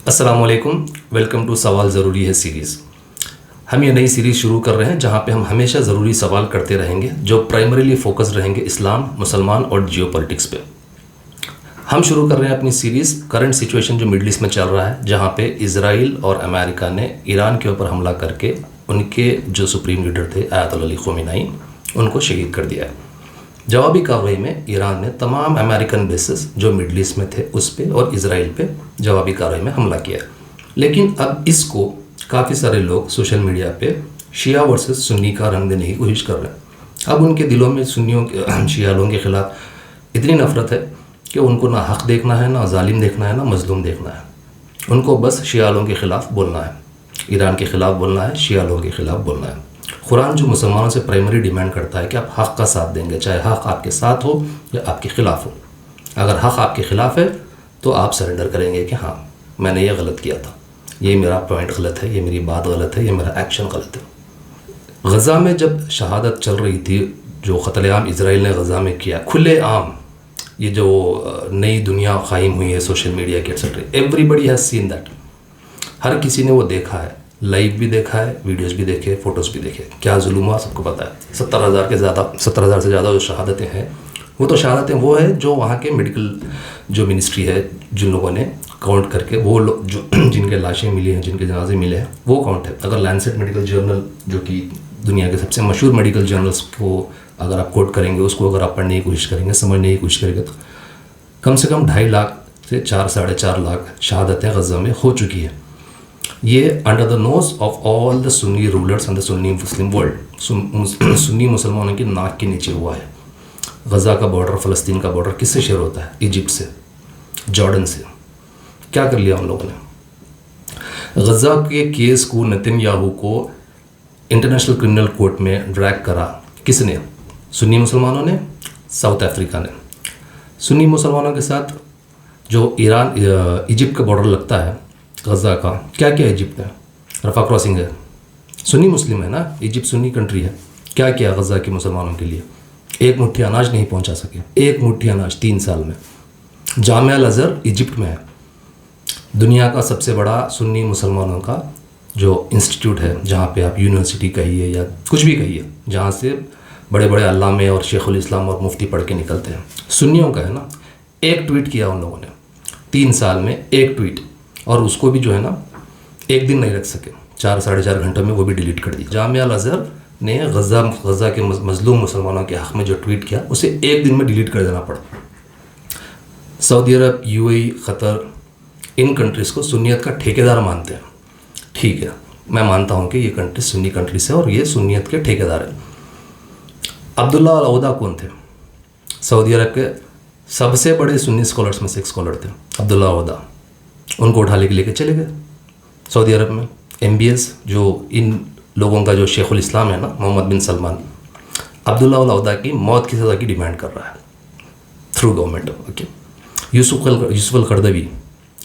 अस्सलामुअलैकुम, welcome to सवाल ज़रूरी है सीरीज़। हम ये नई सीरीज़ शुरू कर रहे हैं जहाँ पे हम हमेशा ज़रूरी सवाल करते रहेंगे जो प्राइमरीली फोकस रहेंगे इस्लाम, मुसलमान और जियोपॉलिटिक्स पे। हम शुरू कर रहे हैं अपनी सीरीज़ करंट सिचुएशन जो मिडल ईस्ट में चल रहा है, जहाँ पे इजराइल और अमेरिका ने ईरान के ऊपर हमला करके उनके जो सुप्रीम लीडर थे आयतुल्लाह अली ख़ोमेनी उनको शहीद कर दिया है। जवाबी कार्रवाई में ईरान ने तमाम अमेरिकन बेसिस जो मिडल ईस्ट में थे उस पे और इजराइल पे जवाबी कार्रवाई में हमला किया। लेकिन अब इसको काफ़ी सारे लोग सोशल मीडिया पे शिया वर्सेस सुन्नी का रंग देने की कोशिश कर रहे हैं। अब उनके दिलों में सुन्नियों के शिया लोगों के ख़िलाफ़ इतनी नफ़रत है कि उनको ना हक़ देखना है, ना जालिम देखना है, ना मज़लूम देखना है। उनको बस शिया लोगों के ख़िलाफ़ बोलना है, ईरान के ख़िलाफ़ बोलना है, शिया लोगों के ख़िलाफ़ बोलना है। कुरान जो मुसलमानों से प्राइमरी डिमांड करता है कि आप हक़ का साथ देंगे, चाहे हक़ आपके साथ हो या आपके ख़िलाफ़ हो। अगर हक़ आपके ख़िलाफ़ है तो आप सरेंडर करेंगे कि हाँ, मैंने ये गलत किया था, ये मेरा पॉइंट गलत है, ये मेरी बात गलत है, ये मेरा एक्शन गलत है। गज़ा में जब शहादत चल रही थी, जो क़त्ल-ए-आम इसराइल ने गज़ा में किया, खुले आम, ये जो नई दुनिया क़ायम हुई है सोशल मीडिया के etcetera, everybody has seen that. हर किसी ने वो देखा है, लाइव भी देखा है, वीडियोस भी देखे, फ़ोटोज़ भी देखे। क्या जुल्म हुआ सबको पता है। 70,000 से ज़्यादा जो शहादतें हैं, वो तो शहादतें वो है जो वहाँ के मेडिकल जो मिनिस्ट्री है, जिन लोगों ने काउंट करके वो लोग जो जिनके लाशें मिली हैं, जिनके जनाजे मिले हैं, वो काउंट है। अगर लैंसेट मेडिकल जर्नल जो कि दुनिया के सबसे मशहूर मेडिकल जर्नल्स को अगर आप कोट करेंगे, उसको अगर आप पढ़ने की कोशिश करेंगे, समझने की कोशिश करेंगे, तो कम से कम 2.5 लाख से 4-4.5 लाख शहादतें गज़ा में हो चुकी है। ये under the nose of all the Sunni rulers and the Sunni Muslim world, Sunni मुसलमानों की नाक के नीचे हुआ है। गज़ा का बॉर्डर, फ़लस्तीन का बॉर्डर किससे शेयर होता है? इजिप्ट से, जॉर्डन से। क्या कर लिया उन लोगों ने? गज़ा के केस को, नेतन्याहू को इंटरनेशनल क्रिमिनल कोर्ट में ड्रैग करा। किसने? सुन्नी मुसलमानों ने, साउथ अफ्रीका ने। सुन्नी मुसलमानों के साथ जो ईरान इजिप्ट का बॉर्डर लगता है गज़ा का, क्या क्या इजिप्ट है? रफ़ा क्रॉसिंग है, सुन्नी मुस्लिम है ना, इजिप्ट सुन्नी कंट्री है। क्या किया गज़ा के मुसलमानों के लिए? एक मुट्ठी अनाज नहीं पहुंचा सके, एक मुट्ठी अनाज 3 साल में। जामिया अल-अज़हर इजिप्ट में है, दुनिया का सबसे बड़ा सुन्नी मुसलमानों का जो इंस्टीट्यूट है, जहाँ पे आप यूनिवर्सिटी कहिए या कुछ भी कहिए, जहाँ से बड़े बड़े अल्लामे और शेखुल इस्लाम और मुफ्ती पढ़ के निकलते हैं, सुन्नियों का है ना। एक ट्वीट किया उन लोगों ने 3 साल में, एक ट्वीट, और उसको भी जो है ना 1 दिन नहीं रख सके, 4-4.5 घंटों में वो भी डिलीट कर दी। जामिया अल-अज़हर ने गज़ा के मज़लूम मुसलमानों के हक़ में जो ट्वीट किया, उसे 1 दिन में डिलीट कर देना पड़ा। सऊदी अरब, यूएई, क़तर, इन कंट्रीज़ को सुन्नियत का ठेकेदार मानते हैं। ठीक है, मैं मानता हूँ कि ये कंट्री सुन्नी कंट्रीज है और ये सुन्नियत के ठेकेदार हैं। अब्दुल्ला अल-औदा कौन थे? सऊदी अरब के सबसे बड़े सुन्नी स्कॉलर्स में से एक स्कॉलर थे, अब्दुल्ला अल-औदा। उनको उठा लेके चले गए सऊदी अरब में। MBS जो इन लोगों का जो शेखुल इस्लाम है ना, मोहम्मद बिन सलमान, अब्दुल्ला अल-औदा की मौत की सज़ा की डिमांड कर रहा है थ्रू गवर्नमेंट। ओके, यूसुफ अल-कर्दवी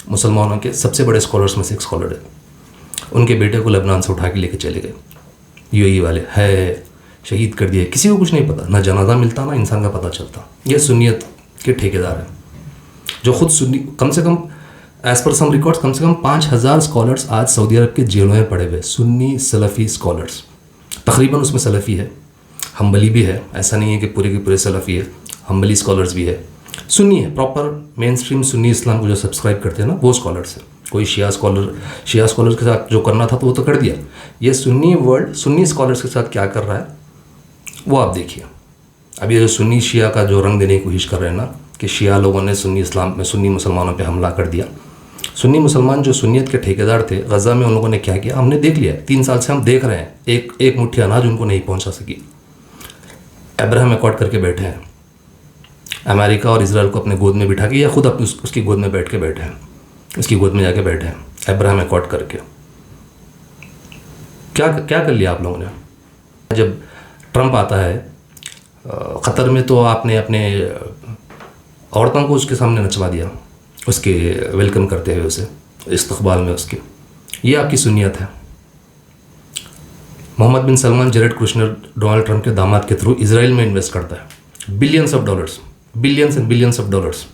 मुसलमानों के सबसे बड़े स्कॉलर्स में से एक स्कॉलर है, उनके बेटे को लेबनान से उठा के लेके चले गए। UAE वाले है, शहीद कर दिए, किसी को कुछ नहीं पता, ना जनाजा मिलता, ना इंसान का पता चलता। ये सुन्नियत के ठेकेदार हैं जो खुद सुन्नी। कम से कम एज़ पर सम रिकॉर्ड्स, कम से कम 5,000 स्कॉलर्स आज सऊदी अरब के जेलों में पड़े हुए, सुन्नी सलफ़ी स्कॉलर्स। तकरीबन उसमें सलफ़ी है, हम्बली भी है, ऐसा नहीं है कि पूरे के पूरे सलफ़ी है, हम्बली स्कॉलर्स भी है, सुन्नी है, प्रॉपर मेन स्ट्रीम सुन्नी इस्लाम को जो सब्सक्राइब करते हैं ना, वो स्कॉलर्स हैं। कोई शिया स्कॉलर्स के साथ जो करना था तो वो तो कर दिया। ये सुन्नी वर्ल्ड सुन्नी स्कॉलर्स के साथ क्या कर रहा है वो आप देखिए। अब ये जो सुन्नी शिया का जो रंग देने की कोशिश कर रहे हैं ना, कि शिया लोगों ने सुन्नी इस्लाम में सुन्नी मुसलमानों पे हमला कर दिया। सुन्नी मुसलमान जो सुन्नियत के ठेकेदार थे गज़ा में, उन लोगों ने क्या किया हमने देख लिया। 3 साल से हम देख रहे हैं, एक मुट्ठी अनाज उनको नहीं पहुंचा सकी। अब्राहम अकॉर्ड करके बैठे हैं, अमेरिका और इजराइल को अपने गोद में बिठा के, या खुद अपनी उसकी गोद में बैठ के बैठे हैं, उसकी गोद में जाके बैठे हैं अब्राहम अकॉर्ड करके। क्या कर लिया आप लोगों ने? जब ट्रंप आता है क़तर में, तो आपने अपने औरतों को उसके सामने नचवा दिया, उसके वेलकम करते हुए, उसे इस्तकबाल में उसके। ये आपकी सुन्नियत है। Mohammed bin Salman, Jared Kushner, Donald Trump के दामाद के थ्रू इजराइल में इन्वेस्ट करता है billions of dollars, billions and billions of dollars.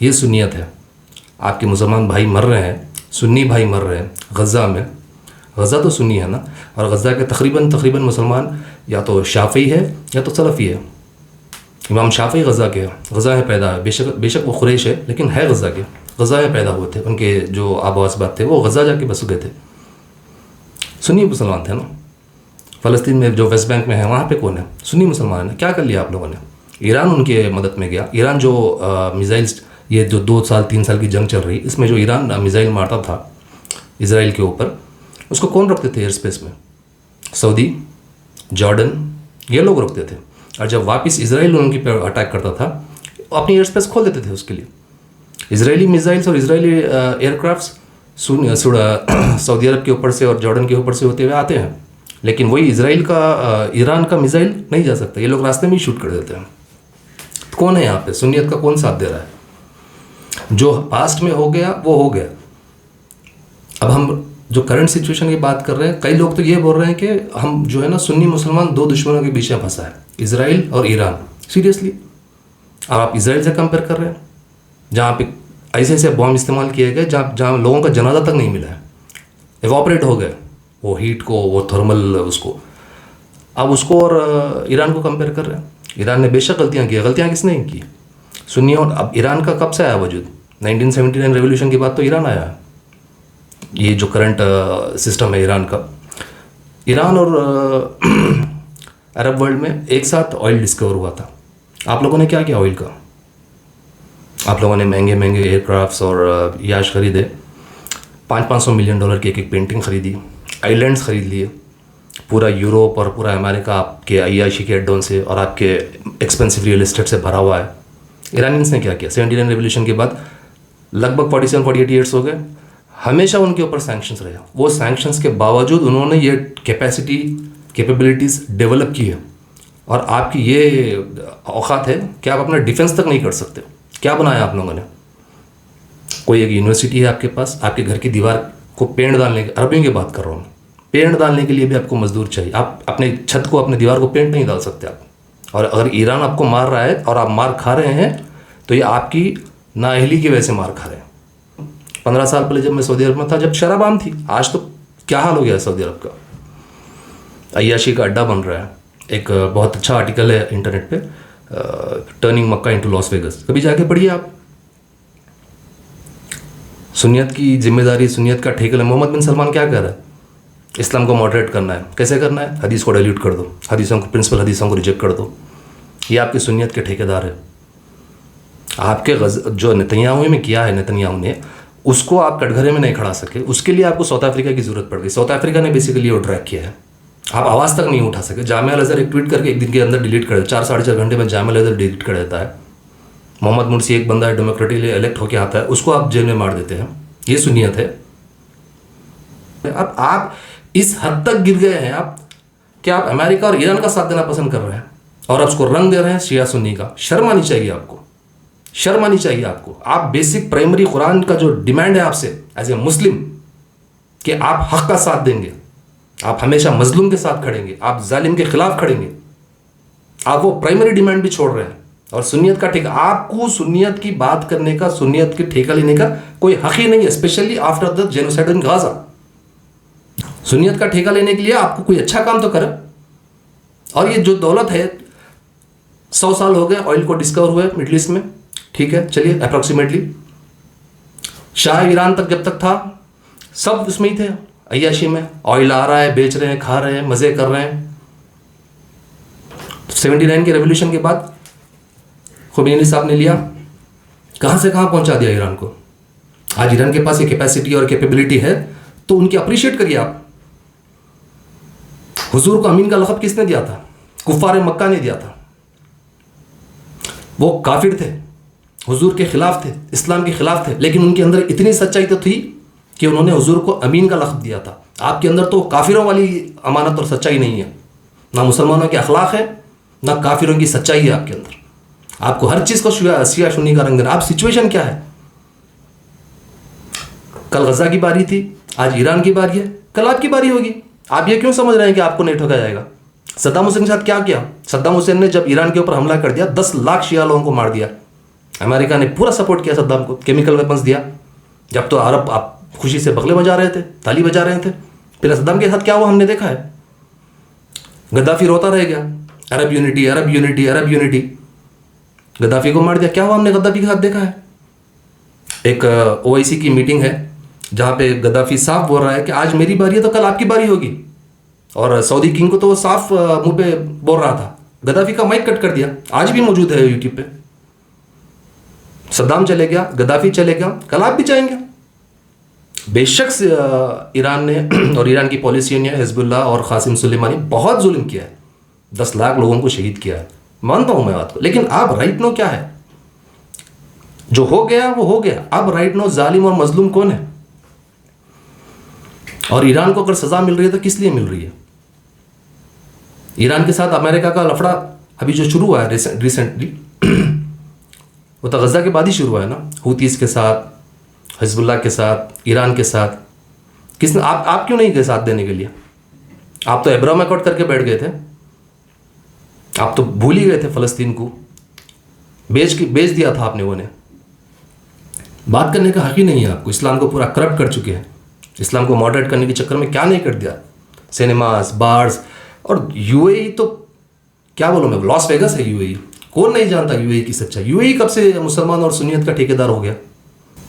ये सुन्नियत है। आपके मुसलमान भाई मर रहे हैं, सुन्नी भाई मर रहे हैं गज़ा में। गज़ा तो सुन्नी है ना, और गज़ा के तकरीबन मुसलमान या तो शाफ़ी है या तो सलफ़ी है। इमाम शाफ़ी गज़ा के, गज़ा में पैदा है, बेशक वो कुरैश है लेकिन है गज़ा के, गज़ा में पैदा हुए थे। उनके जो आबा असबाब थे वो गज़ा जाके बस गए थे, सुन्नी मुसलमान थे ना। फ़लस्तीन में जो वेस्ट बैंक में है वहाँ पे कौन है? सुन्नी मुसलमान है। क्या कर लिया आप लोगों ने? ईरान उनके मदद में गया। ईरान जो मिज़ाइल्स, ये जो 2 साल 3 साल की जंग चल रही, इसमें जो ईरान मिज़ाइल मारता था इसराइल के ऊपर, उसको कौन रखते थे एयर स्पेस में? सऊदी, जॉर्डन, ये लोग रखते थे। और जब वापस इसराइल उनकी पे अटैक करता था, अपनी एयर स्पेस खोल देते थे उसके लिए। इसराइली मिज़ाइल्स और इसराइली एयरक्राफ्ट्स सऊदी अरब के ऊपर से और जॉर्डन के ऊपर से होते हुए आते हैं, लेकिन वही इसराइल का, ईरान का मिज़ाइल नहीं जा सकता। ये लोग रास्ते में ही शूट कर देते हैं। तो कौन है यहाँ पे? सुन्नियत का कौन साथ दे रहा है? जो पास्ट में हो गया वो हो गया। अब हम जो करंट सिचुएशन की बात कर रहे हैं, कई लोग तो ये बोल रहे हैं कि हम जो है ना, सुन्नी मुसलमान 2 दुश्मनों के बीच में फंसा है, इसराइल और ईरान। सीरियसली? अब आप इसराइल से कंपेयर कर रहे हैं जहाँ पे ऐसे ऐसे बॉम्ब इस्तेमाल किए गए जहाँ लोगों का जनाजा तक नहीं मिला है, एवॉपरेट हो गए वो हीट को, वो थर्मल उसको। अब उसको और ईरान को कंपेयर कर रहे हैं। ईरान ने बेशक गलतियाँ की, गलतियाँ किसने की? सुन्नी। और अब ईरान का कब से आया वजूद? 1979 रेवोल्यूशन के बाद तो ईरान आया है। ये जो करंट सिस्टम है ईरान का, ईरान और अरब वर्ल्ड में एक साथ ऑयल डिस्कवर हुआ था। आप लोगों ने क्या किया ऑयल का? आप लोगों ने महंगे महंगे एयरक्राफ्ट्स और याश खरीदे, $500 मिलियन की एक पेंटिंग खरीदी, आइलैंड्स खरीद लिए, पूरा यूरोप और पूरा अमेरिका आपके अय्याशी के अड्डों से और आपके एक्सपेंसिव रियल एस्टेट से भरा हुआ है। ईरानियंस ने क्या किया? 79 रेवोल्यूशन के बाद लगभग 47-48 ईयर्स हो गए, हमेशा उनके ऊपर सैंक्शंस रहे। वो सैंक्शंस के बावजूद उन्होंने ये कैपेबिलिटीज़ डेवलप की है। और आपकी ये औकात है कि आप अपना डिफेंस तक नहीं कर सकते। क्या बनाया आप लोगों ने? कोई एक यूनिवर्सिटी है आपके पास, आपके घर की दीवार को पेंट डालने के, अरबियों की बात कर रहा हूँ, पेंट डालने के लिए भी आपको मजदूर चाहिए। आप अपने छत को, अपने दीवार को पेंट नहीं डाल सकते आप। और अगर ईरान आपको मार रहा है और आप मार खा रहे हैं तो ये आपकी नाअहली की वजह से मार खा रहे हैं। 15 साल पहले जब मैं सऊदी अरब में था, जब शराब आम थी, आज तो क्या हाल हो गया है सऊदी अरब का। अय्याशी का अड्डा बन रहा है। एक बहुत अच्छा आर्टिकल है इंटरनेट पे, टर्निंग मक्का इनटू लॉस वेगस, कभी जाके पढ़िए आप। सुन्नियत की जिम्मेदारी, सुन्नियत का ठेका मोहम्मद बिन सलमान क्या कर रहा है? इस्लाम को मॉडरेट करना है। कैसे करना है? हदीस को डाइल्यूट कर दो, हदीसों को, प्रिंसिपल हदीसों को रिजेक्ट कर दो। ये आपकी सुन्नियत के ठेकेदार है। आपके जो नेतन्याहू में किया है नेतन्याहू ने, उसको आप कटघरे में नहीं खड़ा सके, उसके लिए आपको साउथ अफ्रीका की ज़रूरत पड़ गई। साउथ अफ्रीका ने बेसिकली वो ड्रैग किया है। आप आवाज़ तक नहीं उठा सके। जामिया अल-अज़हर एक ट्वीट करके एक दिन के अंदर डिलीट कर देता, 4-4.5 घंटे में जामिया अल-अज़हर डिलीट कर देता है। मोहम्मद मुर्सी एक बंदा है, डेमोक्रेटिकली इलेक्ट होकर आता है, उसको आप जेल में मार देते हैं। ये सुन्नियत है। अब आप इस हद तक गिर गए हैं आप कि आप अमेरिका और ईरान का साथ देना पसंद कर रहे हैं और आप उसको रंग दे रहे हैं शिया सुन्नी का। शर्म आनी चाहिए आपको, शर्म आनी चाहिए आपको। आप बेसिक प्राइमरी कुरान का जो डिमांड है आपसे एज ए मुस्लिम कि आप हक का साथ देंगे, आप हमेशा मजलूम के साथ खड़ेंगे, आप जालिम के खिलाफ खड़ेंगे, आप वो प्राइमरी डिमांड भी छोड़ रहे हैं। और सुन्नियत का ठेका, आपको सुन्नियत की बात करने का, सुन्नियत की ठेका लेने का कोई हक ही नहीं है, especially after the genocide in Gaza. सुन्नियत का ठेका लेने के लिए आपको कोई अच्छा काम तो करे। और ये जो दौलत है, 100 साल हो गए ऑयल को डिस्कवर हुए मिडिल ईस्ट में, ठीक है, चलिए अप्रॉक्सीमेटली। शाह ईरान तक जब तक था, सब उसमें ही थे, अय्याशी में। ऑयल आ रहा है, बेच रहे हैं, खा रहे हैं, मजे कर रहे हैं। 79 के रेवोल्यूशन के बाद खुमैनी साहब ने लिया, कहां से कहां पहुंचा दिया ईरान को। आज ईरान के पास ये कैपेसिटी और कैपेबिलिटी है, तो उनकी अप्रिशिएट करिए आप। हुजूर को अमीन का लक़ब किसने दिया था? कुफ़ार मक्का ने दिया था। वो काफिर थे, हुजूर के खिलाफ थे, इस्लाम के खिलाफ थे, लेकिन उनके अंदर इतनी सच्चाई तो थी कि उन्होंने हुजूर को अमीन का लक़ब दिया था। आपके अंदर तो काफिरों वाली अमानत और सच्चाई नहीं है, ना मुसलमानों के अखलाक है, ना काफिरों की सच्चाई है आपके अंदर। आपको हर चीज़ को शिया सुन्नी का रंग देना। आप सिचुएशन क्या है? कल गजा की बारी थी, आज ईरान की बारी है, कल आपकी बारी होगी। आप ये क्यों समझ रहे हैं कि आपको नहीं ठोका जाएगा? सद्दाम हुसैन के साथ क्या किया? सद्दाम हुसैन ने जब ईरान के ऊपर हमला कर दिया, 10 लाख शिया लोगों को मार दिया। अमेरिका ने पूरा सपोर्ट किया सद्दाम को, केमिकल वेपन्स दिया। जब तो अरब, आप खुशी से बगले बजा रहे थे, ताली बजा रहे थे। फिर सद्दाम के साथ क्या हुआ हमने देखा है। गद्दाफी रोता रह गया, अरब यूनिटी अरब यूनिटी अरब यूनिटी। गद्दाफी को मार दिया, क्या हुआ हमने गद्दाफी के साथ देखा है। एक ओआईसी की मीटिंग है जहाँ पे गद्दाफी साफ बोल रहा है कि आज मेरी बारी है तो कल आपकी बारी होगी, और सऊदी किंग को तो वो साफ मुंह पे बोल रहा था। गद्दाफी का माइक कट कर दिया, आज भी मौजूद है यूट्यूब पे। सद्दाम चले गया, गद्दाफी चले गया, कल आप भी जाएंगे। बेशक ईरान ने और ईरान की पॉलिसी ने हिजबुल्लाह और कासिम सुलेमानी बहुत जुल्म किया है, 10 लाख लोगों को शहीद किया है, मानता हूं मैं बात को। लेकिन अब राइट नो क्या है, जो हो गया वो हो गया। अब राइट नो जालिम और मजलूम कौन है। और ईरान को अगर सजा मिल रही है तो किस लिए मिल रही है। ईरान के साथ अमेरिका का लफड़ा अभी जो शुरू हुआ है रिसेंटली, वो तो गजा के बाद ही शुरू हुआ है ना। हूतीस के साथ, हिजबुल्लाह के साथ, ईरान के साथ। किसने आप क्यों नहीं गए साथ देने के लिए। आप तो अब्राहम अकॉर्ड करके बैठ गए थे, आप तो भूल ही गए थे। फ़लस्तीन को बेच दिया था आपने। वो ने बात करने का हक ही नहीं है आपको। इस्लाम को पूरा करप्ट कर चुके हैं। इस्लाम को मॉडरेट करने के चक्कर में क्या नहीं कर दिया। सिनेमास, बार्स, और यूएई तो क्या बोलूँ मैं, लॉस वेगस है यूएई। कौन नहीं जानता यूएई की सच्चाई। यूएई कब से मुसलमान और सुन्नियत का ठेकेदार हो गया।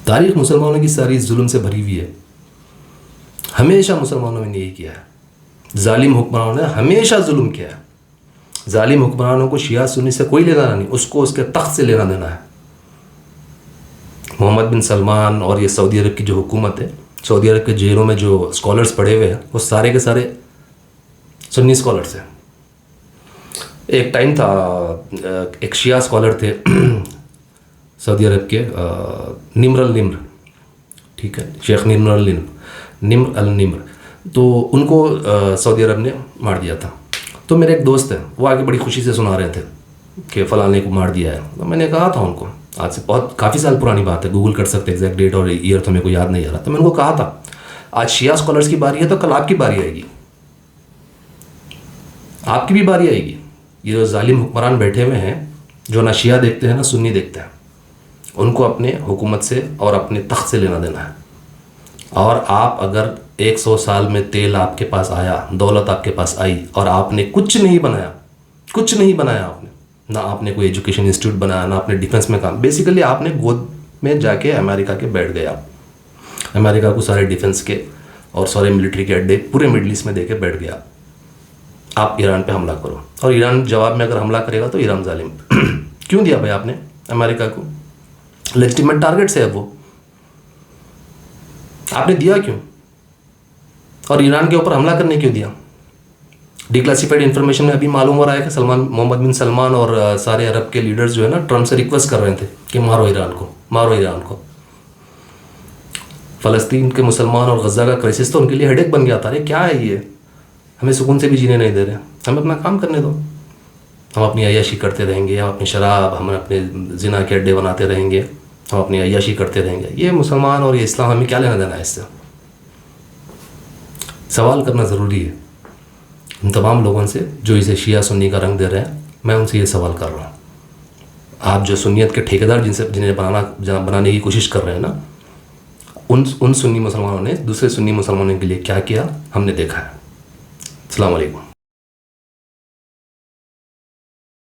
तारीख मुसलमानों की सारी जुल्म से भरी हुई है। हमेशा मुसलमानों ने यही किया है। जालिम हुक्मरानों ने हमेशा जुल्म किया है। जालिम हुक्मरानों को शिया सुन्नी से कोई लेना नहीं, उसको उसके तख्त से लेना देना है। मोहम्मद बिन सलमान और ये सऊदी अरब की जो हुकूमत है, सऊदी अरब के जेलों में जो स्कॉलर्स पढ़े हुए हैं वो सारे के सारे सुन्नी स्कॉलर्स हैं। एक टाइम था, एक शिया स्कॉलर थे सऊदी अरब के, निम्र अल निम्र, ठीक है, शेख निम्र अल निम्र। तो उनको सऊदी अरब ने मार दिया था। तो मेरे एक दोस्त है, वो आगे बड़ी खुशी से सुना रहे थे कि फ़लाने को मार दिया है। तो मैंने कहा था उनको, आज से बहुत काफ़ी साल पुरानी बात है, गूगल कर सकते एग्जैक्ट डेट और ईयर तो मेरे को याद नहीं आ रहा। तो मैंने उनको कहा था आज शिया स्कॉलर्स की बारी है तो कल आपकी बारी आएगी, आपकी भी बारी आएगी। ये जो जालिम हुक्मरान बैठे हुए हैं, जो ना शिया देखते हैं ना सुन्नी देखते हैं, उनको अपने हुकूमत से और अपने तख्त से लेना देना है। और आप अगर 100 साल में तेल आपके पास आया, दौलत आपके पास आई, और आपने कुछ नहीं बनाया, कुछ नहीं बनाया आपने, ना आपने कोई एजुकेशन इंस्टीट्यूट बनाया, ना आपने डिफेंस में काम, बेसिकली आपने गोद में जाके अमेरिका के बैठ गए। आप अमेरिका को सारे डिफेंस के और सारे मिलिट्री के अड्डे पूरे मिडल ईस्ट में दे के बैठ गया। आप ईरान पे हमला करो, और ईरान जवाब में अगर हमला करेगा तो ईरान जालिम। क्यों दिया भाई आपने अमेरिका को। लेजिटिमेट टारगेट से है वो, आपने दिया क्यों। और ईरान के ऊपर हमला करने क्यों दिया। डिक्लासिफाइड इन्फॉर्मेशन में अभी मालूम हो रहा है कि मोहम्मद बिन सलमान और सारे अरब के लीडर्स जो है ना, ट्रम्प से रिक्वेस्ट कर रहे थे कि मारो ईरान को, मारो ईरान को। फ़लस्तीन के मुसलमान और गजा का क्राइसिस तो उनके लिए हेडेक बन गया था। अरे क्या है ये, हमें सुकून से भी जीने नहीं दे रहे, हमें अपना काम करने दो। हम अपनी अय्याशी करते रहेंगे, हम अपनी शराब, हम अपने जिना के अड्डे बनाते रहेंगे, हम अपनी अय्याशी करते रहेंगे। ये मुसलमान और ये इस्लाम, हमें क्या लेना देना है इससे। सवाल करना ज़रूरी है उन तमाम लोगों से जो इसे शिया सुन्नी का रंग दे रहे हैं। मैं उनसे ये सवाल कर रहा हूँ, आप जो सुन्नियत के ठेकेदार जिन्हें बनाने की कोशिश कर रहे हैं ना, उन सुन्नी मुसलमानों ने दूसरे सुन्नी मुसलमानों के लिए क्या किया हमने देखा है। अस्सलाम वालेकुम।